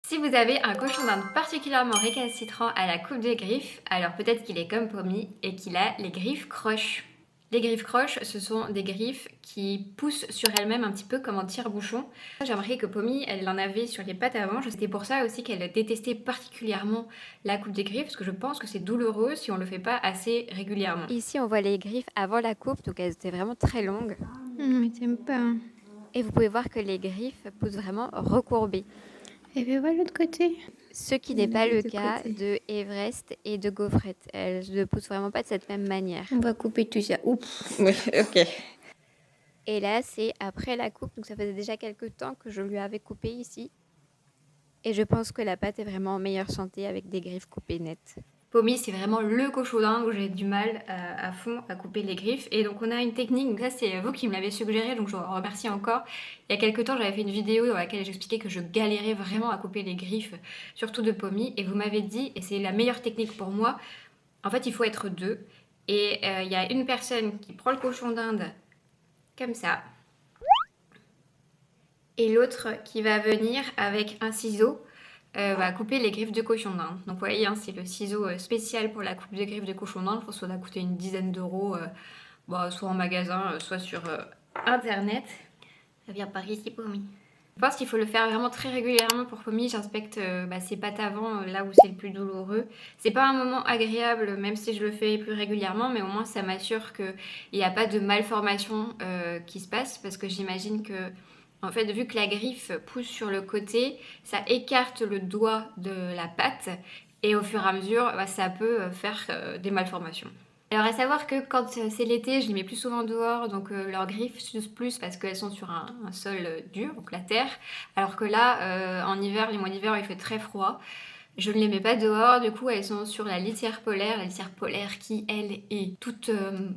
Si vous avez un cochon d'Inde particulièrement récalcitrant à la coupe de griffes, alors peut-être qu'il est comme Pommy et qu'il a les griffes croches. Les griffes croches, ce sont des griffes qui poussent sur elles-mêmes un petit peu comme un tire-bouchon. J'ai remarqué que Pommy, elle en avait sur les pattes avant. C'était pour ça aussi qu'elle détestait particulièrement la coupe des griffes, parce que je pense que c'est douloureux si on le fait pas assez régulièrement. Ici, on voit les griffes avant la coupe, donc elles étaient vraiment très longues. Mais t'aimes pas. Hein. Et vous pouvez voir que les griffes poussent vraiment recourbées. Et puis voilà l'autre côté. Ce qui n'est pas le cas de Everest et de Gaufrette. Elles ne poussent vraiment pas de cette même manière. On va couper tout ça. Oups. Oui, ok. Et là, c'est après la coupe, donc ça faisait déjà quelques temps que je lui avais coupé ici. Et je pense que la pâte est vraiment en meilleure santé avec des griffes coupées nettes. Pommy, c'est vraiment le cochon d'Inde où j'ai du mal à fond à couper les griffes. Et donc on a une technique, donc ça c'est vous qui me l'avez suggéré, donc je vous remercie encore. Il y a quelques temps, j'avais fait une vidéo dans laquelle j'expliquais que je galérais vraiment à couper les griffes, surtout de Pommy. Et vous m'avez dit, et c'est la meilleure technique pour moi, en fait il faut être deux. Et il y a une personne qui prend le cochon d'Inde comme ça. Et l'autre qui va venir avec un ciseau va couper les griffes de cochon d'Inde. Donc vous voyez, hein, c'est le ciseau spécial pour la coupe de griffes de cochon d'Inde. Je pense que ça va coûter une dizaine d'euros, soit en magasin, soit sur internet. Ça vient par ici, Pommy. Je pense qu'il faut le faire vraiment très régulièrement pour Pommy. J'inspecte ses pattes avant, là où c'est le plus douloureux. C'est pas un moment agréable, même si je le fais plus régulièrement, mais au moins ça m'assure qu'il n'y a pas de malformation qui se passe, parce que j'imagine que en fait, vu que la griffe pousse sur le côté, ça écarte le doigt de la patte et au fur et à mesure, ça peut faire des malformations. Alors à savoir que quand c'est l'été, je les mets plus souvent dehors, donc leurs griffes s'usent plus parce qu'elles sont sur un sol dur, donc la terre. Alors que là, en hiver, les mois d'hiver, il fait très froid. Je ne les mets pas dehors, du coup elles sont sur la litière polaire qui elle est toute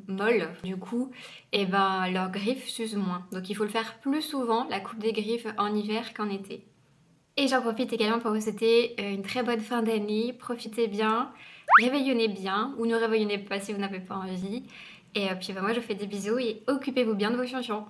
molle, du coup et ben leurs griffes s'usent moins. Donc il faut le faire plus souvent, la coupe des griffes en hiver qu'en été. Et j'en profite également pour vous souhaiter une très bonne fin d'année, profitez bien, réveillonnez bien, ou ne réveillonnez pas si vous n'avez pas envie. Et puis moi je vous fais des bisous et occupez-vous bien de vos champions.